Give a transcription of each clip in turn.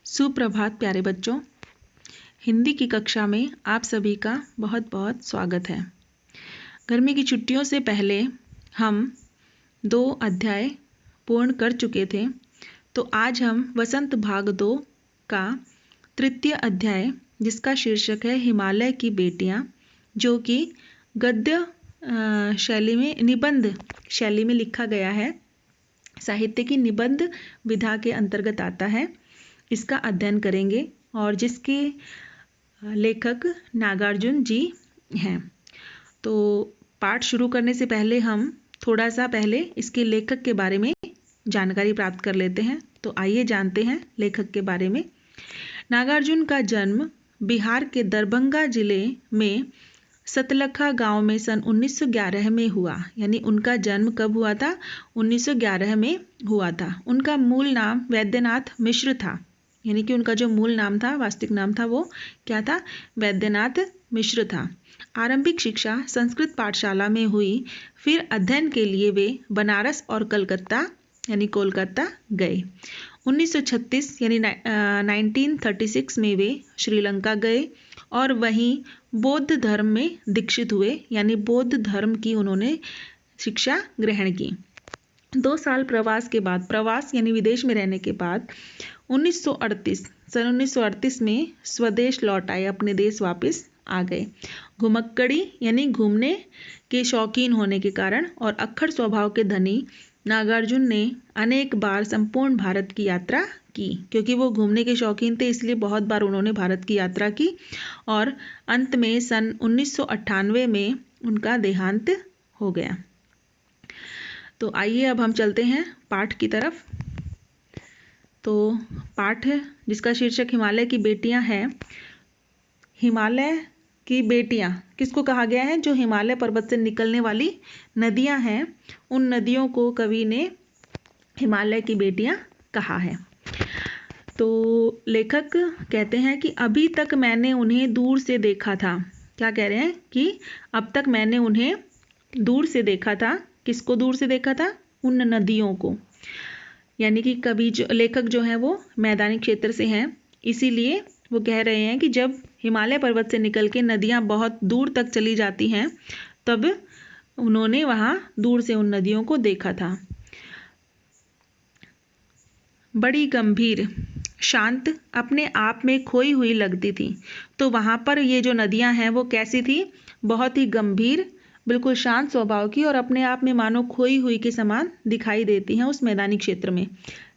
सुप्रभात प्यारे बच्चों। हिंदी की कक्षा में आप सभी का बहुत बहुत स्वागत है। गर्मी की छुट्टियों से पहले हम 2 अध्याय पूर्ण कर चुके थे, तो आज हम वसंत भाग 2 का तृतीय अध्याय, जिसका शीर्षक है हिमालय की बेटियां, जो कि गद्य शैली में, निबंध शैली में लिखा गया है, साहित्य की निबंध विधा के अंतर्गत आता है। इसका अध्ययन करेंगे और जिसके लेखक नागार्जुन जी हैं। तो पाठ शुरू करने से पहले हम थोड़ा सा पहले इसके लेखक के बारे में जानकारी प्राप्त कर लेते हैं। तो आइए जानते हैं लेखक के बारे में। नागार्जुन का जन्म बिहार के दरभंगा जिले में सतलखा गांव में सन 1911 में हुआ। यानी उनका जन्म कब हुआ था? 1911 में हुआ था। उनका मूल नाम वैद्यनाथ मिश्र था। यानी कि उनका जो मूल नाम था, वास्तविक नाम था, वो क्या था? वैद्यनाथ मिश्र था। आरंभिक शिक्षा संस्कृत पाठशाला में हुई। फिर अध्ययन के लिए वे बनारस और कलकत्ता यानी कोलकाता गए। 1936 यानी 1936 में वे श्रीलंका गए और वहीं बौद्ध धर्म में दीक्षित हुए। यानी बौद्ध धर्म की उन्होंने शिक्षा ग्रहण की। 2 साल प्रवास के बाद, प्रवास यानी विदेश में रहने के बाद, सन 1938 में स्वदेश लौट आए, अपने देश वापस आ गए। घुमक्कड़ी यानी घूमने के शौकीन होने के कारण और अक्खड़ स्वभाव के धनी नागार्जुन ने अनेक बार संपूर्ण भारत की यात्रा की। क्योंकि वो घूमने के शौकीन थे, इसलिए बहुत बार उन्होंने भारत की यात्रा की और अंत में सन 1998 में उनका देहांत हो गया। तो आइए अब हम चलते हैं पाठ की तरफ। तो पाठ जिसका शीर्षक हिमालय की बेटियां है। हिमालय की बेटियां किसको कहा गया है? जो हिमालय पर्वत से निकलने वाली नदियां हैं, उन नदियों को कवि ने हिमालय की बेटियां कहा है। तो लेखक कहते हैं कि अभी तक मैंने उन्हें दूर से देखा था। क्या कह रहे हैं? कि अब तक मैंने उन्हें दूर से देखा था। किसको दूर से देखा था? उन नदियों को। यानी कि कवि जो लेखक जो है वो मैदानी क्षेत्र से हैं, इसीलिए वो कह रहे हैं कि जब हिमालय पर्वत से निकल के नदियां बहुत दूर तक चली जाती हैं, तब उन्होंने वहां दूर से उन नदियों को देखा था। बड़ी गंभीर, शांत, अपने आप में खोई हुई लगती थी। तो वहां पर ये जो नदियां हैं वो कैसी थी? बहुत ही गंभीर, बिल्कुल शांत स्वभाव की और अपने आप में मानो खोई हुई के समान दिखाई देती हैं उस मैदानी क्षेत्र में।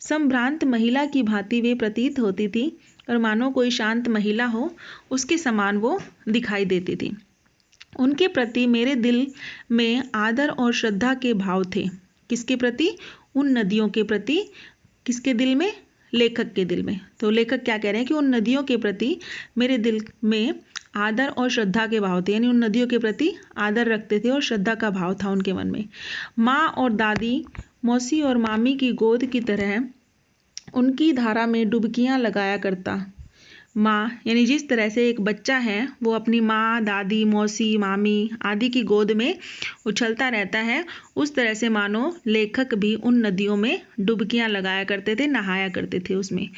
संभ्रांत महिला की भांति वे प्रतीत होती थी और मानो कोई शांत महिला हो, उसके समान वो दिखाई देती थी। उनके प्रति मेरे दिल में आदर और श्रद्धा के भाव थे। किसके प्रति? उन नदियों के प्रति। किसके दिल में? लेखक के दिल में। तो लेखक क्या कह रहे हैं कि उन नदियों के प्रति मेरे दिल में आदर और श्रद्धा के भाव थे। यानी उन नदियों के प्रति आदर रखते थे और श्रद्धा का भाव था उनके मन में। माँ और दादी, मौसी और मामी की गोद की तरह उनकी धारा में डुबकियां लगाया करता। माँ यानी जिस तरह से एक बच्चा है वो अपनी माँ, दादी, मौसी, मामी आदि की गोद में उछलता रहता है, उस तरह से मानो लेखक भी उन नदियों में डुबकियां लगाया करते थे, नहाया करते थे उसमें।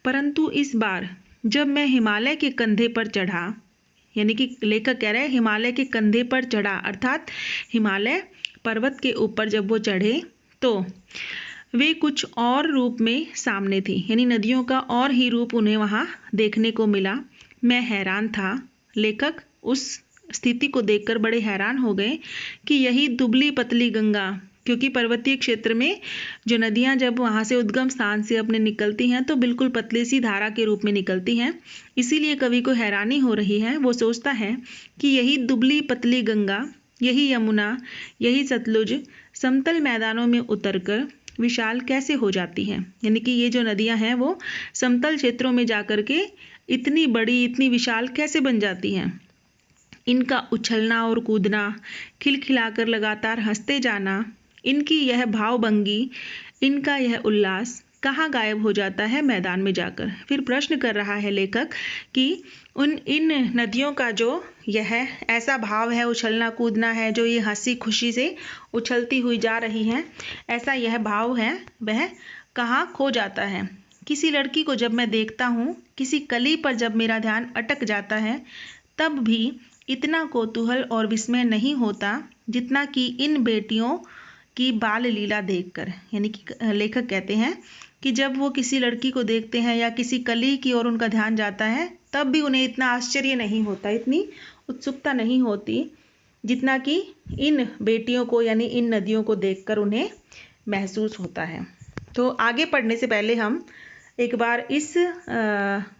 परंतु इस बार जब मैं हिमालय के कंधे पर चढ़ा, यानी कि लेखक कह रहे हैं हिमालय के कंधे पर चढ़ा, अर्थात हिमालय पर्वत के ऊपर जब वो चढ़े तो वे कुछ और रूप में सामने थी। यानी नदियों का और ही रूप उन्हें वहां देखने को मिला। मैं हैरान था। लेखक उस स्थिति को देखकर बड़े हैरान हो गए कि यही दुबली पतली गंगा, क्योंकि पर्वतीय क्षेत्र में जो नदियां जब वहां से उद्गम स्थान से अपने निकलती हैं तो बिल्कुल पतली सी धारा के रूप में निकलती हैं। इसीलिए कवि को हैरानी हो रही है। वो सोचता है कि यही दुबली पतली गंगा, यही यमुना, यही सतलुज समतल मैदानों में उतरकर विशाल कैसे हो जाती हैं। यानी कि ये जो नदियां हैं वो समतल क्षेत्रों में जाकर के इतनी बड़ी, इतनी विशाल कैसे बन जाती हैं। इनका उछलना और कूदना, खिलखिलाकर लगातार हंसते जाना, इनकी यह भावभंगी, इनका यह उल्लास कहाँ गायब हो जाता है मैदान में जाकर। फिर प्रश्न कर रहा है लेखक कि इन नदियों का जो यह ऐसा भाव है, उछलना कूदना है, जो ये हंसी खुशी से उछलती हुई जा रही हैं, ऐसा यह भाव है वह कहाँ खो जाता है, किसी लड़की को जब मैं देखता हूँ, किसी कली पर जब मेरा ध्यान अटक जाता है, तब भी इतना कौतूहल और विस्मय नहीं होता जितना कि इन बेटियों की बाल लीला देखकर। यानी कि लेखक कहते हैं कि जब वो किसी लड़की को देखते हैं या किसी कली की ओर उनका ध्यान जाता है, तब भी उन्हें इतना आश्चर्य नहीं होता, इतनी उत्सुकता नहीं होती जितना कि इन बेटियों को यानी इन नदियों को देखकर उन्हें महसूस होता है। तो आगे पढ़ने से पहले हम एक बार इस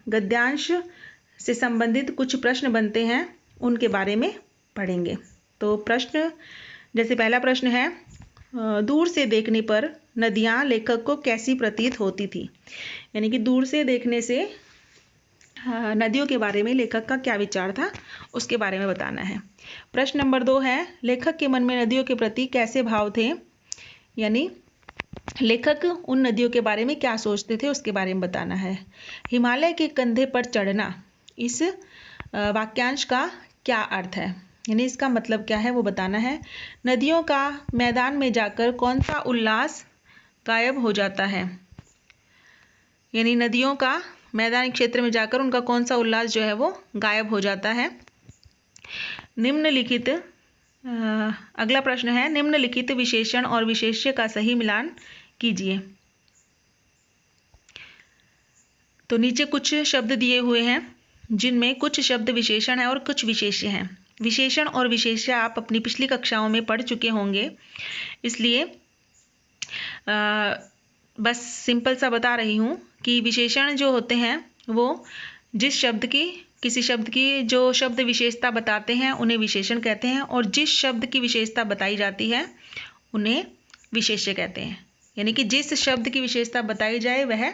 गद्यांश से संबंधित कुछ प्रश्न बनते हैं, उनके बारे में पढ़ेंगे। तो प्रश्न, जैसे पहला प्रश्न है, दूर से देखने पर नदियाँ लेखक को कैसी प्रतीत होती थी। यानी कि दूर से देखने से नदियों के बारे में लेखक का क्या विचार था, उसके बारे में बताना है। प्रश्न नंबर 2 है, लेखक के मन में नदियों के प्रति कैसे भाव थे। यानी लेखक उन नदियों के बारे में क्या सोचते थे, उसके बारे में बताना है। हिमालय के कंधे पर चढ़ना, इस वाक्यांश का क्या अर्थ है, यानी इसका मतलब क्या है वो बताना है। नदियों का मैदान में जाकर कौन सा उल्लास गायब हो जाता है। यानी नदियों का मैदानी क्षेत्र में जाकर उनका कौन सा उल्लास जो है वो गायब हो जाता है। निम्नलिखित अगला प्रश्न है, निम्नलिखित विशेषण और विशेष्य का सही मिलान कीजिए। तो नीचे कुछ शब्द दिए हुए हैं जिनमें कुछ शब्द विशेषण है और कुछ विशेष्य हैं। विशेषण और विशेष्य आप अपनी पिछली कक्षाओं में पढ़ चुके होंगे, इसलिए बस सिंपल सा बता रही हूँ कि विशेषण जो होते हैं वो जिस शब्द की, किसी शब्द की जो शब्द विशेषता बताते हैं उन्हें विशेषण कहते हैं, और जिस शब्द की विशेषता बताई जाती है उन्हें विशेष्य कहते हैं। यानी कि जिस शब्द की विशेषता बताई जाए वह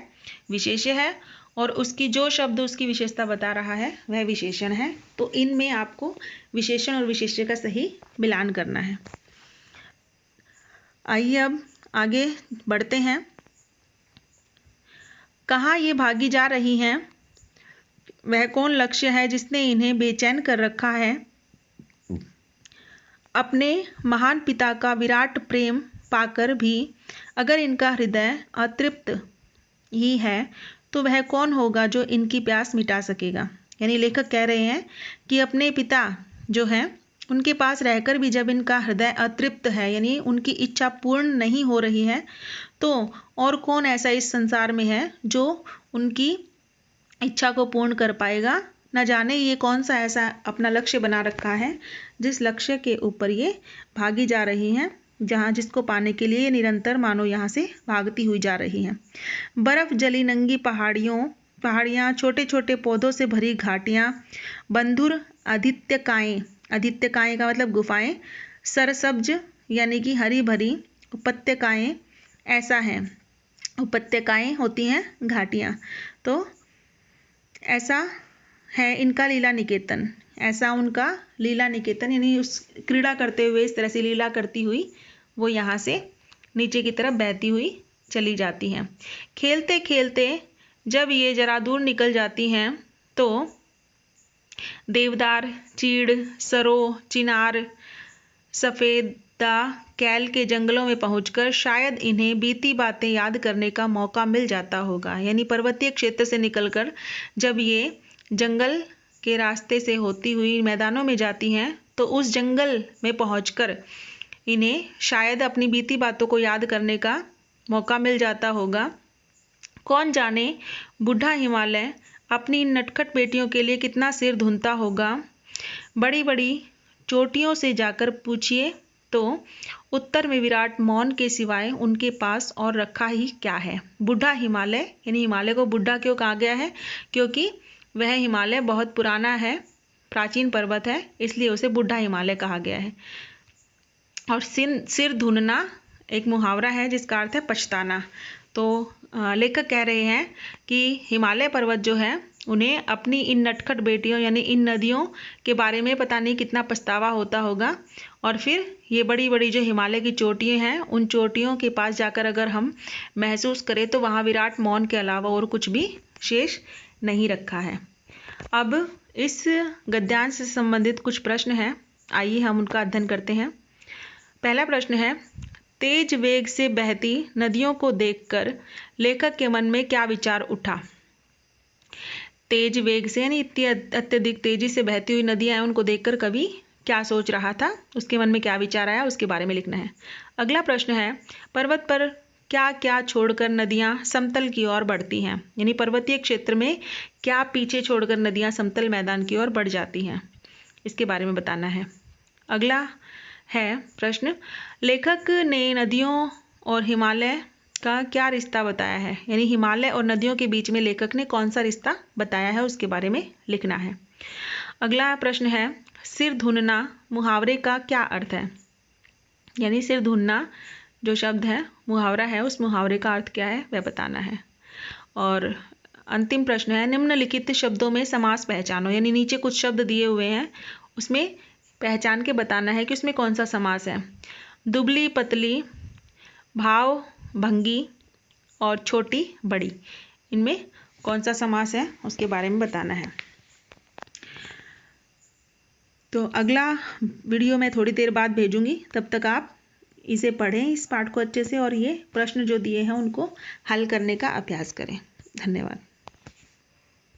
विशेष्य है और उसकी जो शब्द उसकी विशेषता बता रहा है वह विशेषण है। तो इनमें आपको विशेषण और विशेष्य का सही मिलान करना है। आइए अब आगे बढ़ते हैं। कहाँ ये भागी जा रही हैं, वह कौन लक्ष्य है जिसने इन्हें बेचैन कर रखा है। अपने महान पिता का विराट प्रेम पाकर भी अगर इनका हृदय अतृप्त ही है तो वह कौन होगा जो इनकी प्यास मिटा सकेगा। यानी लेखक कह रहे हैं कि अपने पिता जो हैं उनके पास रहकर भी जब इनका हृदय अतृप्त है, यानी उनकी इच्छा पूर्ण नहीं हो रही है, तो और कौन ऐसा इस संसार में है जो उनकी इच्छा को पूर्ण कर पाएगा। न जाने ये कौन सा ऐसा अपना लक्ष्य बना रखा है जिस लक्ष्य के ऊपर ये भागी जा रही हैं, जहाँ जिसको पाने के लिए निरंतर मानो यहाँ से भागती हुई जा रही हैं। बर्फ जली नंगी पहाड़ियाँ, छोटे छोटे पौधों से भरी घाटियाँ, बंधुर आदित्यकाएँ, आदित्यकाएँ का मतलब गुफाएं, सरसब्ज यानी कि हरी भरी उपत्यकाएँ, ऐसा है। उपत्यकाएँ होती हैं घाटियाँ, तो ऐसा है इनका लीला निकेतन, ऐसा उनका लीला निकेतन, यानी उस क्रीड़ा करते हुए इस तरह से लीला करती हुई वो यहाँ से नीचे की तरफ बहती हुई चली जाती हैं। खेलते खेलते जब ये जरा दूर निकल जाती हैं तो देवदार, चीड़, सरो, चिनार, सफ़ेदा कैल के जंगलों में पहुंचकर शायद इन्हें बीती बातें याद करने का मौका मिल जाता होगा। यानी पर्वतीय क्षेत्र से निकलकर जब ये जंगल के रास्ते से होती हुई मैदानों में जाती हैं तो उस जंगल में पहुंचकर इन्हें शायद अपनी बीती बातों को याद करने का मौका मिल जाता होगा। कौन जाने बूढ़ा हिमालय अपनी इन नटखट बेटियों के लिए कितना सिर धुनता होगा। बड़ी बड़ी चोटियों से जाकर पूछिए तो उत्तर में विराट मौन के सिवाय उनके पास और रखा ही क्या है। बूढ़ा हिमालय, यानी हिमालय को बूढ़ा क्यों कहा गया है, क्योंकि वह हिमालय बहुत पुराना है, प्राचीन पर्वत है, इसलिए उसे बूढ़ा हिमालय कहा गया है। और सिर धुनना एक मुहावरा है जिसका अर्थ है पछताना। तो लेखक कह रहे हैं कि हिमालय पर्वत जो है उन्हें अपनी इन नटखट बेटियों यानी इन नदियों के बारे में पता नहीं कितना पछतावा होता होगा, और फिर ये बड़ी बड़ी जो हिमालय की चोटियाँ हैं उन चोटियों के पास जाकर अगर हम महसूस करें तो वहाँ विराट मौन के अलावा और कुछ भी शेष नहीं रखा है। अब इस गद्यांश से संबंधित कुछ प्रश्न हैं, आइए हम उनका अध्ययन करते हैं। पहला प्रश्न है, तेज वेग से बहती नदियों को देखकर लेखक के मन में क्या विचार उठा? तेज वेग से यानी इतनी अत्यधिक तेजी से बहती हुई नदियां हैं, उनको देखकर कवि क्या सोच रहा था, उसके मन में क्या विचार आया, उसके बारे में लिखना है। अगला प्रश्न है, पर्वत पर क्या क्या छोड़कर नदियां समतल की ओर बढ़ती हैं? यानी पर्वतीय क्षेत्र में क्या पीछे छोड़कर नदियां समतल मैदान की ओर बढ़ जाती हैं, इसके बारे में बताना है। अगला है प्रश्न, लेखक ने नदियों और हिमालय का क्या रिश्ता बताया है? यानी हिमालय और नदियों के बीच में लेखक ने कौन सा रिश्ता बताया है, उसके बारे में लिखना है। अगला प्रश्न है, सिर धुनना मुहावरे का क्या अर्थ है? यानी सिर धुनना जो शब्द है मुहावरा है, उस मुहावरे का अर्थ क्या है वह बताना है। और अंतिम प्रश्न है, निम्नलिखित शब्दों में समास पहचानो। यानी नीचे कुछ शब्द दिए हुए हैं, उसमें पहचान के बताना है कि उसमें कौन सा समास है। दुबली पतली, भाव भंगी और छोटी बड़ी, इनमें कौन सा समास है उसके बारे में बताना है। तो अगला वीडियो मैं थोड़ी देर बाद भेजूंगी, तब तक आप इसे पढ़ें, इस पाठ को अच्छे से, और ये प्रश्न जो दिए हैं उनको हल करने का अभ्यास करें। धन्यवाद।